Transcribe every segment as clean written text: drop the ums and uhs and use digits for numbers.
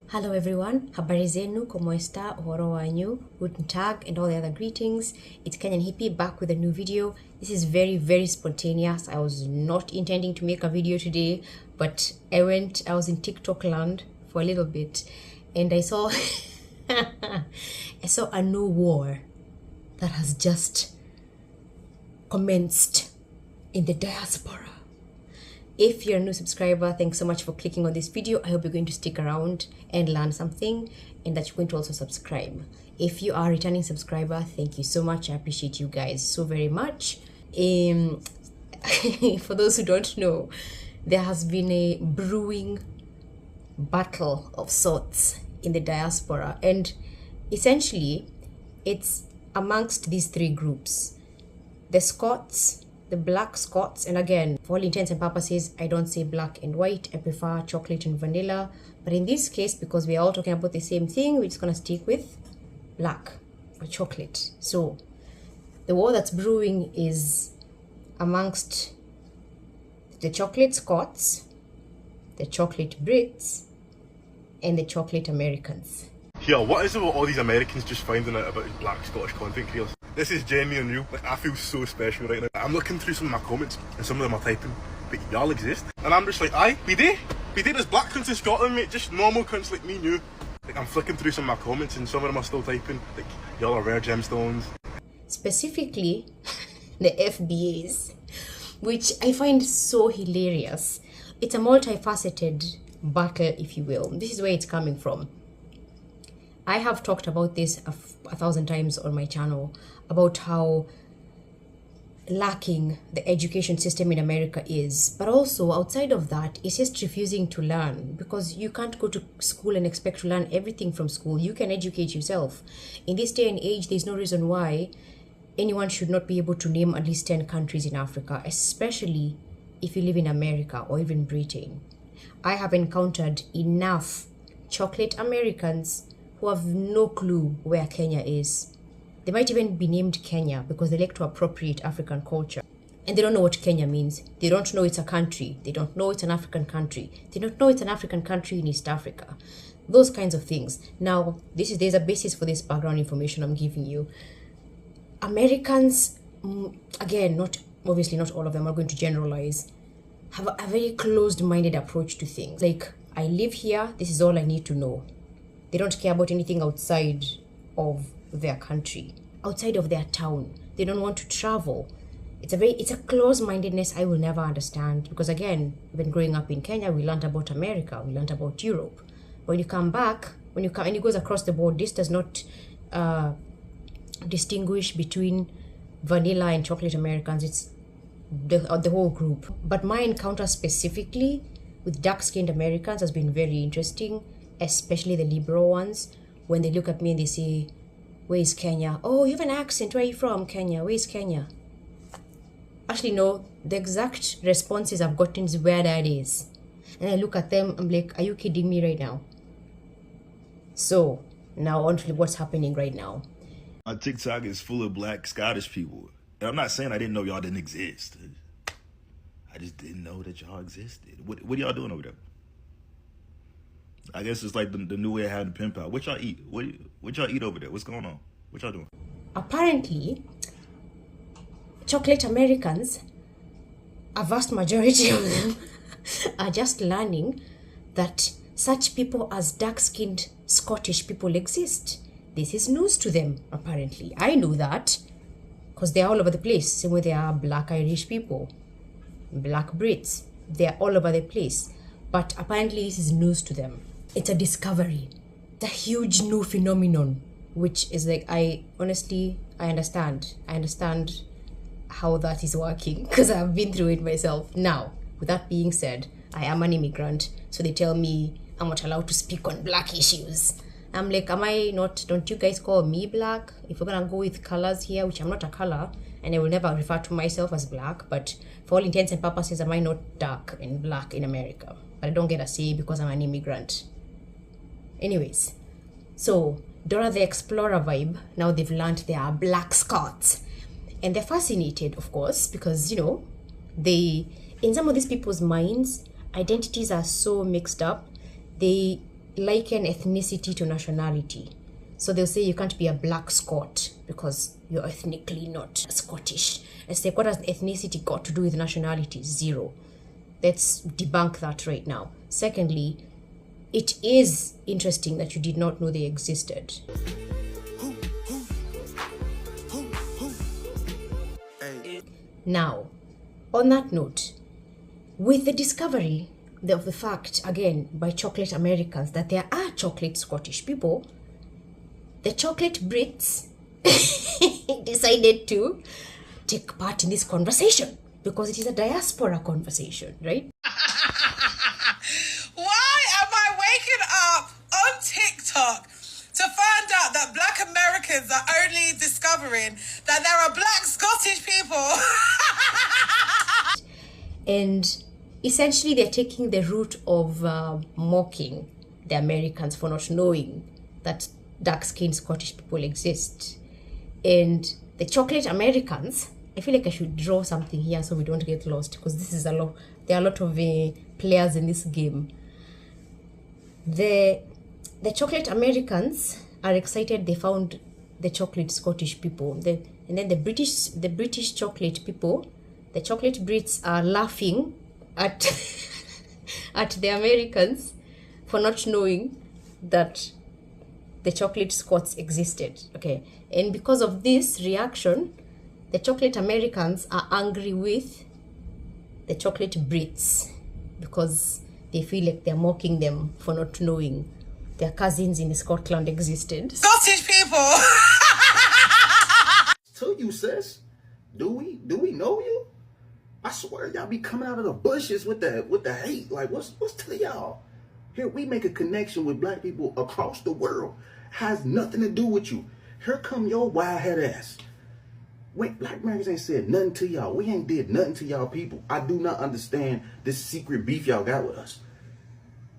Hello everyone, habari zenu, como esta, uhoro wanyu, guten tag, and all the other greetings. It's Kenyan Hippie back with a new video. This is very spontaneous. I was not intending to make a video today, but I was in TikTok land for a little bit, and I saw I saw a new war that has just commenced in the diaspora. If you're a new subscriber, thanks so much for clicking on this video. I hope you're going to stick around and learn something, and that you're going to also subscribe. If you are a returning subscriber, thank you so much. I appreciate you guys so very much. For those who don't know, there has been a brewing battle of sorts in the diaspora, and essentially it's amongst these three groups: the Scots, the black Scots, and again, for all intents and purposes, I don't say black and white, I prefer chocolate and vanilla, but in this case, because we are all talking about the same thing, we're just gonna stick with black or chocolate. So the war that's brewing is amongst the chocolate Scots, the chocolate Brits, and the chocolate Americans. Here, what is it with all these Americans just finding out about black Scottish content creators? This is genuine real. Like, I feel so special right now. I'm looking through some of my comments and some of them are typing, but y'all exist. And I'm just like, aye, we do. There's black cunts in Scotland, mate. Just normal cunts like me and you. Like, I'm flicking through some of my comments and some of them are still typing, like, y'all are rare gemstones. Specifically, the FBAs, which I find so hilarious. It's a multifaceted battle, if you will. This is where it's coming from. I have talked about this a 1,000 times on my channel, about how lacking the education system in America is, but also outside of that, it's just refusing to learn, because you can't go to school and expect to learn everything from school. You can educate yourself. In this day and age, there's no reason why anyone should not be able to name at least 10 countries in Africa, especially if you live in America or even Britain. I have encountered enough chocolate Americans who have no clue where Kenya is. They might even be named Kenya because they like to appropriate African culture. And they don't know what Kenya means. They don't know it's a country. They don't know it's an African country. They don't know it's an African country in East Africa. Those kinds of things. Now, there's a basis for this background information I'm giving you. Americans, again, obviously not all of them, are going to generalize, have a very closed-minded approach to things. Like, I live here, this is all I need to know. They don't care about anything outside of their country, outside of their town. They don't want to travel. It's a close-mindedness I will never understand, because again, when growing up in Kenya, we learned about America, we learned about Europe. When you come back, and it goes across the board, this does not distinguish between vanilla and chocolate Americans. It's the whole group. But my encounter specifically with dark-skinned Americans has been very interesting, especially the liberal ones. When they look at me and they say, "Where is Kenya?" "Oh, you have an accent. Where are you from?" "Kenya." "Where is Kenya?" Actually, no. The exact responses I've gotten is where that is. And I look at them, I'm like, are you kidding me right now? So, now on to what's happening right now. My TikTok is full of black Scottish people. And I'm not saying I didn't know y'all didn't exist. I just didn't know that y'all existed. What are y'all doing over there? I guess it's like the new way of having a pen pal. What y'all eat? What y'all eat over there? What's going on? What y'all doing? Apparently, chocolate Americans, a vast majority of them, are just learning that such people as dark-skinned Scottish people exist. This is news to them, apparently. I knew that, because they're all over the place. Same way there are black Irish people, black Brits. They're all over the place. But apparently this is news to them. It's a discovery. It's a huge new phenomenon, which is like, I understand. I understand how that is working, because I've been through it myself. Now, with that being said, I am an immigrant, so they tell me I'm not allowed to speak on black issues. I'm like, am I not? Don't you guys call me black? If we're gonna go with colors here, which I'm not a color, and I will never refer to myself as black, but for all intents and purposes, am I not dark and black in America? But I don't get a say because I'm an immigrant. Anyways, so Dora the Explorer vibe, now they've learned they are black Scots. And they're fascinated, of course, because, you know, in some of these people's minds, identities are so mixed up. They liken ethnicity to nationality. So they'll say you can't be a black Scot because you're ethnically not Scottish. It's like, what has ethnicity got to do with nationality? Zero. Let's debunk that right now. Secondly, it is interesting that you did not know they existed. Now, on that note, with the discovery of the fact, again, by chocolate Americans, that there are chocolate Scottish people, the chocolate Brits decided to take part in this conversation because it is a diaspora conversation, right? Why am I waking up on TikTok to find out that Black Americans are only discovering that there are Black Scottish people? And essentially they're taking the route of mocking the Americans for not knowing that dark-skinned Scottish people exist. And the chocolate Americans, I feel like I should draw something here so we don't get lost, because this is there are a lot of players in this game. The chocolate Americans are excited they found the chocolate Scottish people. And then the British chocolate people, the chocolate Brits, are laughing at at the Americans for not knowing that the chocolate Scots existed. Okay, and because of this reaction, the chocolate Americans are angry with the chocolate Brits because they feel like they're mocking them for not knowing their cousins in Scotland existed. Scottish people! To you, sis. Do we know you? I swear y'all be coming out of the bushes with the hate. Like, what's to y'all? Here we make a connection with black people across the world. Has nothing to do with you. Here come your wild head ass. Wait, Black Americans ain't said nothing to y'all. We ain't did nothing to y'all people. I do not understand this secret beef y'all got with us.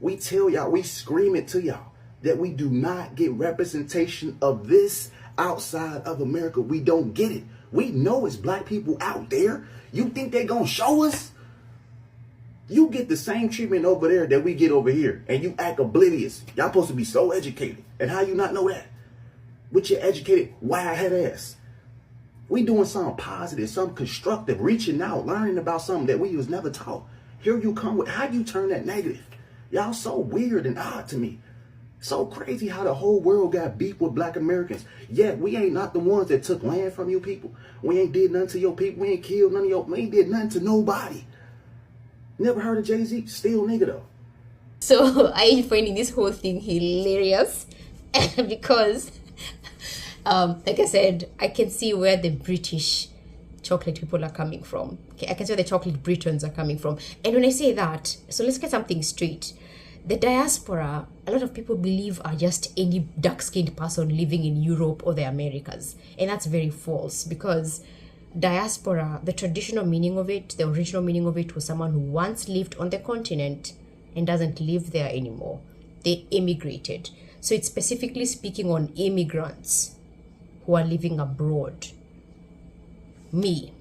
We tell y'all, we scream it to y'all that we do not get representation of this outside of America. We don't get it. We know it's black people out there. You think they gonna show us? You get the same treatment over there that we get over here, and you act oblivious. Y'all supposed to be so educated. And how you not know that? With your educated, wild-head ass. We doing something positive, something constructive, reaching out, learning about something that we was never taught. Here you come with, how you turn that negative? Y'all so weird and odd to me. So crazy how the whole world got beef with Black Americans. Yet we ain't not the ones that took land from you people. We ain't did nothing to your people. We ain't killed none of your, we ain't did nothing to nobody. Never heard of Jay-Z? Still nigga though. So I'm finding this whole thing hilarious because, like I said, I can see where the British chocolate people are coming from. Okay, I can see where the chocolate Britons are coming from. And when I say that, so let's get something straight. The diaspora, a lot of people believe are just any dark-skinned person living in Europe or the Americas. And that's very false, because diaspora, the traditional meaning of it, the original meaning of it, was someone who once lived on the continent and doesn't live there anymore. They immigrated. So it's specifically speaking on immigrants who are living abroad. Me,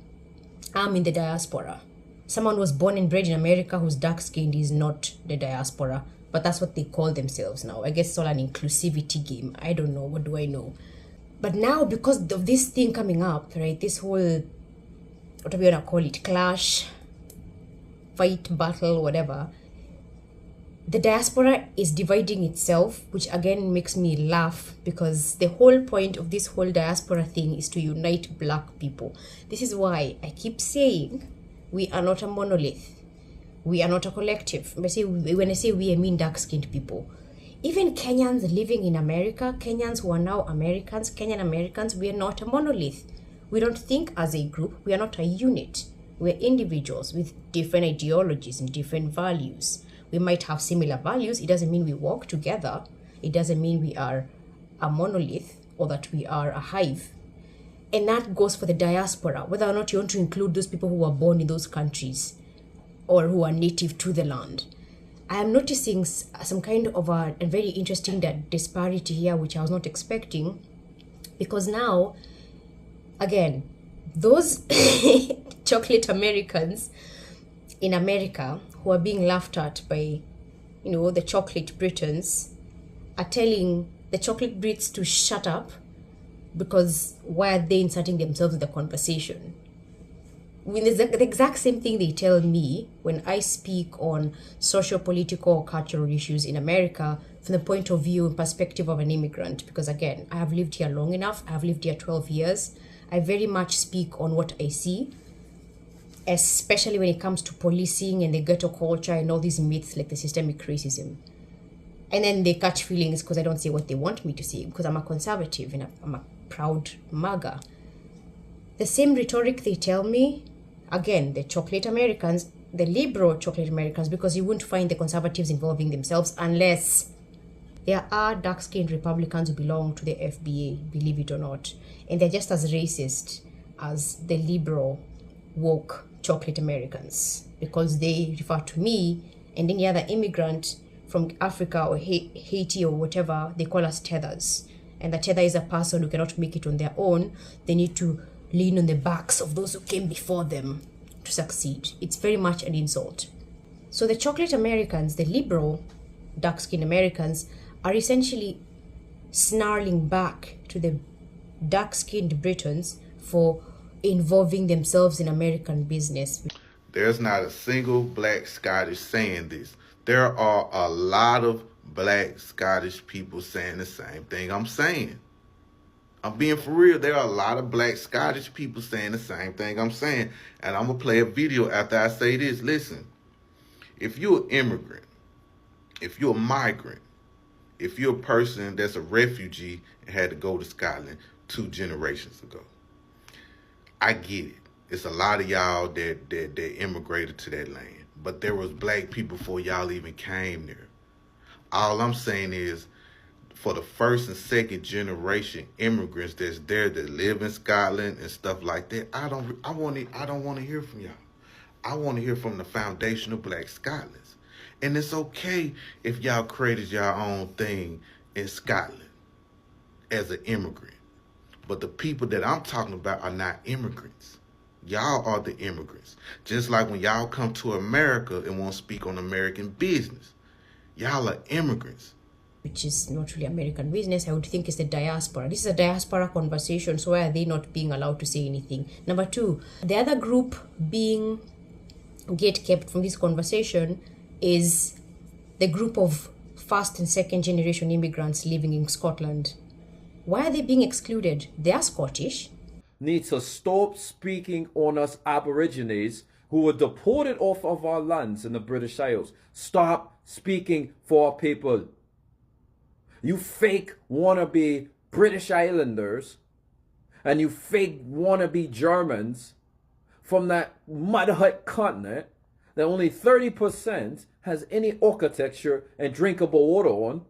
I'm in the diaspora. Someone who was born and bred in America who's dark-skinned is not the diaspora, but that's what they call themselves now. I guess it's all an inclusivity game. I don't know. What do I know? But now, because of this thing coming up, right, this whole, what do we want to call it, clash, fight, battle, whatever, the diaspora is dividing itself, which again makes me laugh, because the whole point of this whole diaspora thing is to unite black people. This is why I keep saying we are not a monolith. We are not a collective. When I say we, I mean dark-skinned people. Even Kenyans living in America, Kenyans who are now Americans, Kenyan Americans, we are not a monolith. We don't think as a group. We are not a unit. We're individuals with different ideologies and different values. We might have similar values. It doesn't mean we walk together. It doesn't mean we are a monolith or that we are a hive. And that goes for the diaspora, whether or not you want to include those people who were born in those countries or who are native to the land. I am noticing some kind of a very interesting disparity here, which I was not expecting, because now, again, those chocolate Americans in America who are being laughed at by, the chocolate Britons are telling the chocolate Brits to shut up because why are they inserting themselves in the conversation? When it's the exact same thing they tell me when I speak on social, political, or cultural issues in America from the point of view and perspective of an immigrant. Because again, I have lived here long enough. I have lived here 12 years. I very much speak on what I see, especially when it comes to policing and the ghetto culture and all these myths like the systemic racism. And then they catch feelings because I don't say what they want me to say because I'm a conservative and I'm a proud MAGA. The same rhetoric they tell me, again, the chocolate Americans, the liberal chocolate Americans, because you won't find the conservatives involving themselves unless there are dark-skinned Republicans who belong to the FBA, believe it or not. And they're just as racist as the liberal, woke chocolate Americans because they refer to me and any other immigrant from Africa or Haiti or whatever, they call us tethers. And the tether is a person who cannot make it on their own. They need to lean on the backs of those who came before them to succeed. It's very much an insult. So the chocolate Americans, the liberal dark-skinned Americans, are essentially snarling back to the dark-skinned Britons for involving themselves in American business. There's not a single black Scottish saying this. There are a lot of black Scottish people saying the same thing I'm saying. I'm being for real. There are a lot of black Scottish people saying the same thing I'm saying. And I'm going to play a video after I say this. Listen, if you're an immigrant, if you're a migrant, if you're a person that's a refugee and had to go to Scotland 2 generations ago, I get it. It's a lot of y'all that immigrated to that land. But there was black people before y'all even came there. All I'm saying is, for the first and second generation immigrants that's there that live in Scotland and stuff like that, I don't want to hear from y'all. I want to hear from the foundational black Scotlands. And it's okay if y'all created your own thing in Scotland as an immigrant. But the people that I'm talking about are not immigrants. Y'all are the immigrants. Just like when y'all come to America and want to speak on American business, y'all are immigrants. Which is not really American business. I would think it's the diaspora. This is a diaspora conversation, so why are they not being allowed to say anything? Number 2, the other group being gatekept from this conversation is the group of first and second generation immigrants living in Scotland. Why are they being excluded? They are Scottish. Need to stop speaking on us Aborigines who were deported off of our lands in the British Isles. Stop speaking for our people. You fake wannabe British Islanders and you fake wannabe Germans from that mud hut continent that only 30% has any architecture and drinkable water on.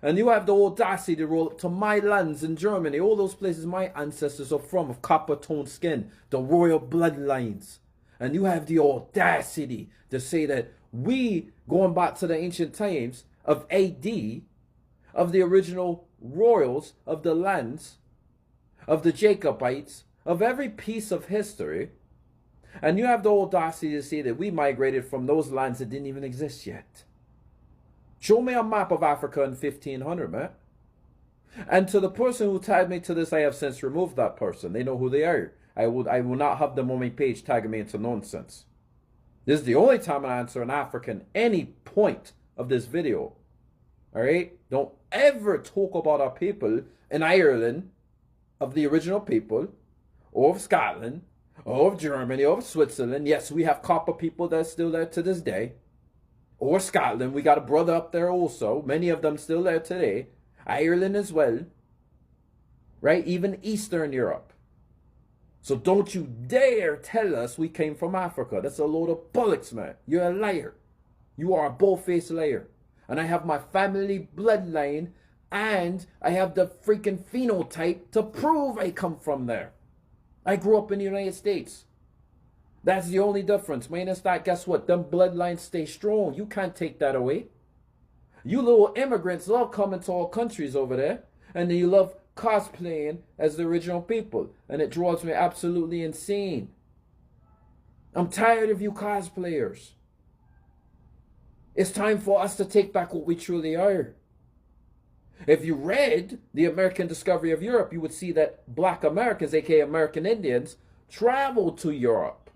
And you have the audacity to roll up to my lands in Germany, all those places my ancestors are from, of copper-toned skin, the royal bloodlines. And you have the audacity to say that we, going back to the ancient times of AD, of the original royals of the lands, of the Jacobites, of every piece of history, and you have the audacity to say that we migrated from those lands that didn't even exist yet. Show me a map of Africa in 1500, man. And to the person who tagged me to this, I have since removed that person. They know who they are. I will not have them on my page tagging me into nonsense. This is the only time I answer an African any point of this video. All right? Don't ever talk about our people in Ireland, of the original people, or of Scotland, or of Germany, or of Switzerland. Yes, we have copper people that's still there to this day. Or Scotland, we got a brother up there also. Many of them still there today. Ireland as well. Right? Even Eastern Europe. So don't you dare tell us we came from Africa. That's a load of bollocks, man. You're a liar. You are a bull-faced liar. And I have my family bloodline and I have the freaking phenotype to prove I come from there. I grew up in the United States. That's the only difference. Minus that, guess what? Them bloodlines stay strong. You can't take that away. You little immigrants love coming to our countries over there. And then you love cosplaying as the original people. And it draws me absolutely insane. I'm tired of you cosplayers. It's time for us to take back what we truly are. If you read The American Discovery of Europe, you would see that black Americans, aka American Indians, traveled to Europe.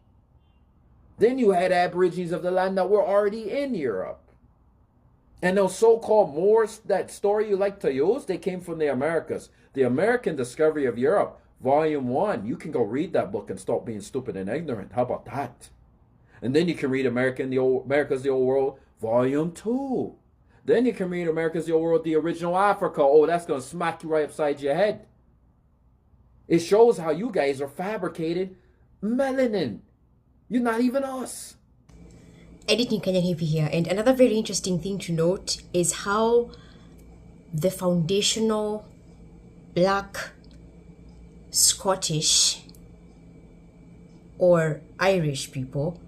Then you had Aborigines of the land that were already in Europe. And those so-called Moors, that story you like to use, they came from the Americas. The American Discovery of Europe, Volume 1. You can go read that book and stop being stupid and ignorant. How about that? And then you can read America's the Old World, Volume 2. Then you can read America's the Old World, The Original Africa. Oh, that's going to smack you right upside your head. It shows how you guys are fabricated melanin. You're not even us. Editing Kenyan Hippie here, and another very interesting thing to note is how the foundational black, Scottish, or Irish people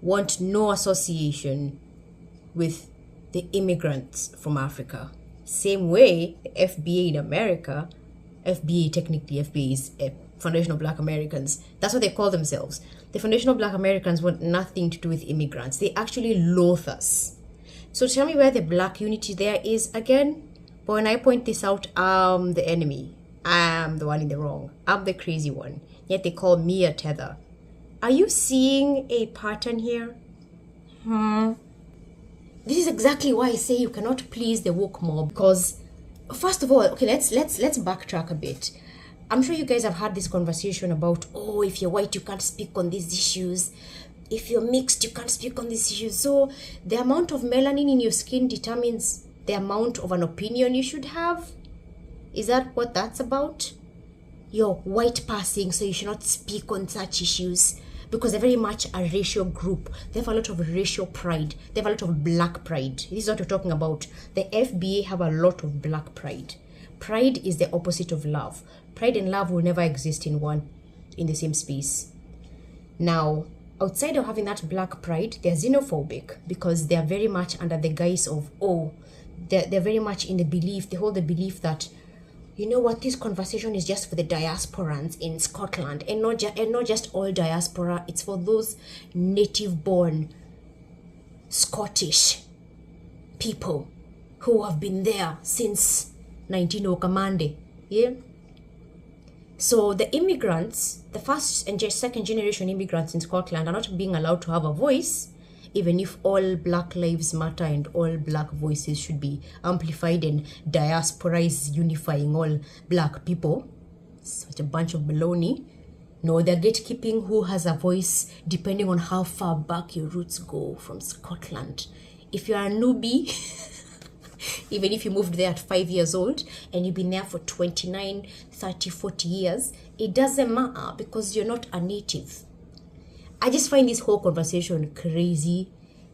want no association with the immigrants from Africa. Same way, the FBA in America, FBA is Foundation of Black Americans. That's what they call themselves. The Foundation of Black Americans want nothing to do with immigrants. They actually loathe us. So tell me where the black unity there is again. But when I point this out, I'm the enemy. I'm the one in the wrong. I'm the crazy one. Yet they call me a tether. Are you seeing a pattern here? This is exactly why I say you cannot please the woke mob. Because first of all, okay, let's backtrack a bit. I'm sure you guys have had this conversation about, oh, if you're white, you can't speak on these issues. If you're mixed, you can't speak on these issues. So the amount of melanin in your skin determines the amount of an opinion you should have. Is that what that's about? You're white passing, so you should not speak on such issues because they're very much a racial group. They have a lot of racial pride. They have a lot of black pride. This is what we're talking about. The FBA have a lot of black pride. Pride is the opposite of love. Pride and love will never exist in the same space. Now, outside of having that black pride, they're xenophobic because they're very much under the guise of, they're very much in the belief, they hold the belief that, you know what, this conversation is just for the diasporans in Scotland and not just all diaspora. It's for those native-born Scottish people who have been there since 1900. Yeah. So the immigrants, the first and second generation immigrants in Scotland are not being allowed to have a voice, even if all Black Lives Matter and all black voices should be amplified and diaspora is unifying all black people. Such a bunch of baloney. No, they're gatekeeping who has a voice depending on how far back your roots go from Scotland. If you're a newbie, even if you moved there at 5 years old and you've been there for 29, 30, 40 years, it doesn't matter because you're not a native. I just find this whole conversation crazy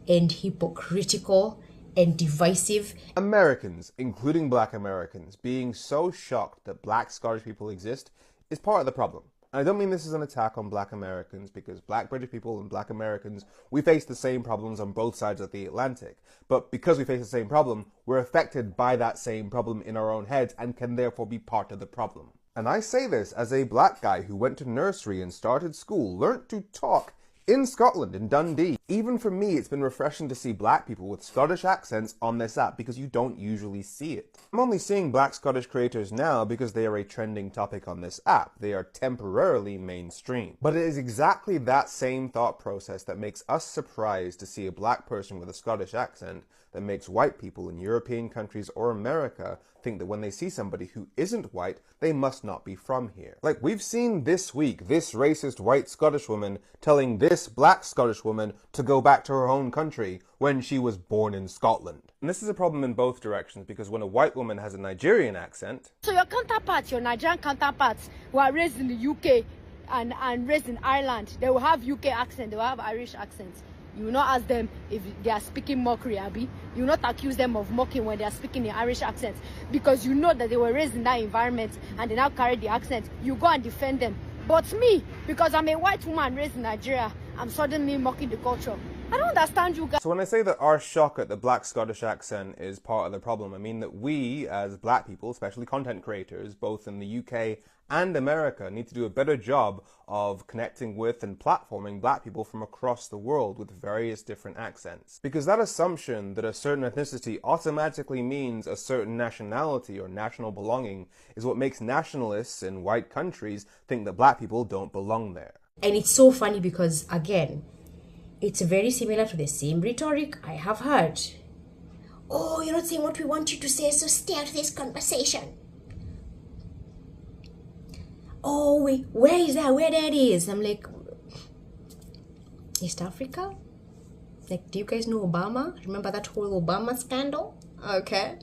and hypocritical and divisive. Americans, including black Americans, being so shocked that black Scottish people exist is part of the problem. And I don't mean this as an attack on black Americans, because black British people and black Americans, we face the same problems on both sides of the Atlantic. But because we face the same problem, we're affected by that same problem in our own heads and can therefore be part of the problem. And I say this as a black guy who went to nursery and started school, learnt to talk in Scotland, in Dundee. Even for me, it's been refreshing to see black people with Scottish accents on this app because you don't usually see it. I'm only seeing black Scottish creators now because they are a trending topic on this app. They are temporarily mainstream. But it is exactly that same thought process that makes us surprised to see a black person with a Scottish accent that makes white people in European countries or America think that when they see somebody who isn't white, they must not be from here. Like, we've seen this week this racist white Scottish woman telling this black Scottish woman to go back to her own country when she was born in Scotland. And this is a problem in both directions, because when a white woman has a Nigerian accent... So your counterparts, your Nigerian counterparts who are raised in the UK and raised in Ireland, they will have UK accent, they will have Irish accents. You will not ask them if they are speaking mockery, Abby. You will not accuse them of mocking when they are speaking in Irish accents, because you know that they were raised in that environment and they now carry the accent. You go and defend them. But me, because I'm a white woman raised in Nigeria, I'm suddenly mocking the culture. I don't understand you guys. So when I say that our shock at the black Scottish accent is part of the problem, I mean that we, as black people, especially content creators, both in the UK and America, need to do a better job of connecting with and platforming black people from across the world with various different accents. Because that assumption that a certain ethnicity automatically means a certain nationality or national belonging is what makes nationalists in white countries think that black people don't belong there. And it's so funny because, again, it's very similar to the same rhetoric I have heard. Oh, you're not saying what we want you to say, so stay out of this conversation. Oh, wait, where is that? Where that is? I'm like, East Africa? Like, do you guys know Obama? Remember that whole Obama scandal? Okay.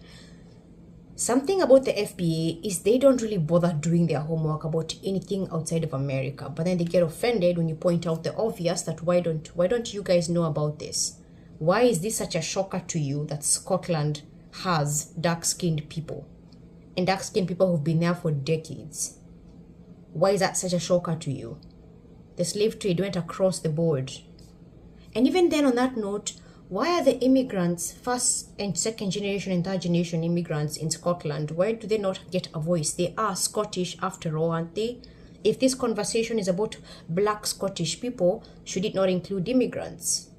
Something about the FBA is they don't really bother doing their homework about anything outside of America, but then they get offended when you point out the obvious that why don't you guys know about this? Why is this such a shocker to you that Scotland has dark-skinned people and dark-skinned people who've been there for decades? Why is that such a shocker to you? The slave trade went across the board. And even then, on that note, why are the immigrants, first and second generation and third generation immigrants in Scotland, why do they not get a voice? They are Scottish after all, aren't they? If this conversation is about black Scottish people, should it not include immigrants?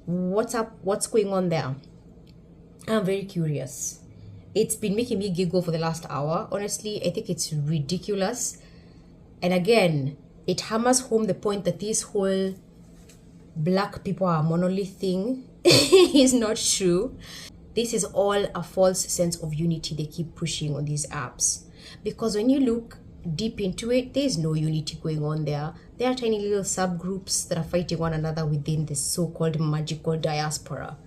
What's up? What's going on there? I'm very curious. It's been making me giggle for the last hour. Honestly, I think it's ridiculous. And again, it hammers home the point that this whole black people are a monolith thing is not true. This is all a false sense of unity they keep pushing on these apps. Because when you look deep into it, there's no unity going on there. There are tiny little subgroups that are fighting one another within this so-called magical diaspora.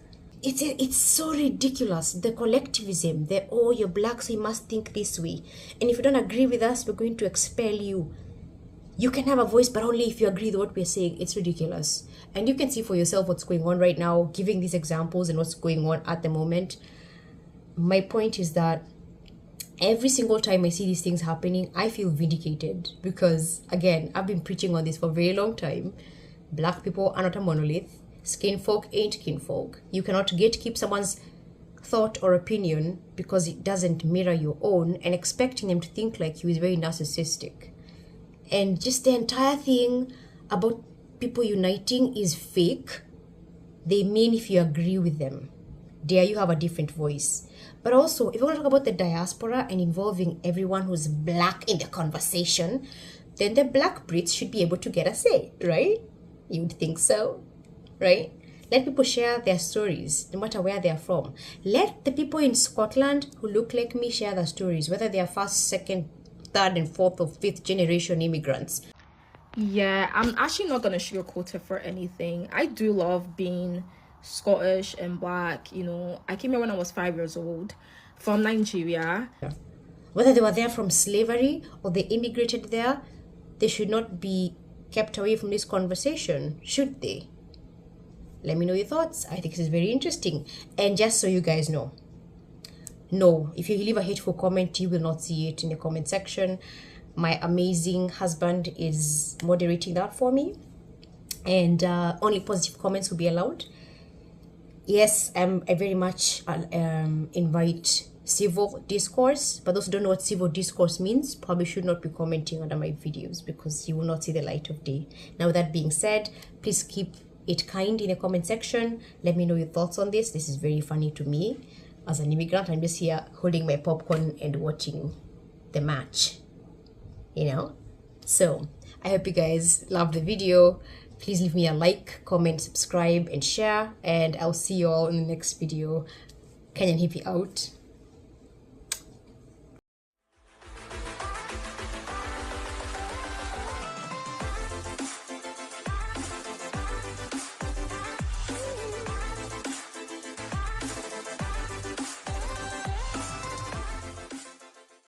It's so ridiculous. The collectivism, oh, you're black, so you must think this way. And if you don't agree with us, we're going to expel you. You can have a voice, but only if you agree with what we're saying. It's ridiculous. And you can see for yourself what's going on right now, giving these examples and what's going on at the moment. My point is that every single time I see these things happening, I feel vindicated. Because, again, I've been preaching on this for a very long time. Black people are not a monolith. Skin folk ain't kinfolk. You cannot gatekeep someone's thought or opinion because it doesn't mirror your own, and expecting them to think like you is very narcissistic. And just the entire thing about people uniting is fake. They mean if you agree with them, dare you have a different voice. But also, if you want to talk about the diaspora and involving everyone who's black in the conversation, then the black Brits should be able to get a say, right? You would think so, right? Let people share their stories, no matter where they're from. Let the people in Scotland who look like me share their stories, whether they are first, second, third, and fourth or fifth generation immigrants. Yeah, I'm actually not gonna sugarcoat it for anything. I do love being Scottish and black. You know, I came here when I was 5 years old from Nigeria. Whether they were there from slavery or they immigrated there, they should not be kept away from this conversation, should they? Let me know your thoughts. I think this is very interesting. And just so you guys know, no, if you leave a hateful comment, you will not see it in the comment section. My amazing husband is moderating that for me. And only positive comments will be allowed. Yes, I very much invite civil discourse. But those who don't know what civil discourse means probably should not be commenting under my videos because you will not see the light of day. Now, that being said, please keep it kind in the comment section. Let me know your thoughts on this. This is very funny to me. As an immigrant, I'm just here holding my popcorn and watching the match, you know? So, I hope you guys loved the video. Please leave me a like, comment, subscribe, and share. And I'll see you all in the next video. Kenyan Hippie out.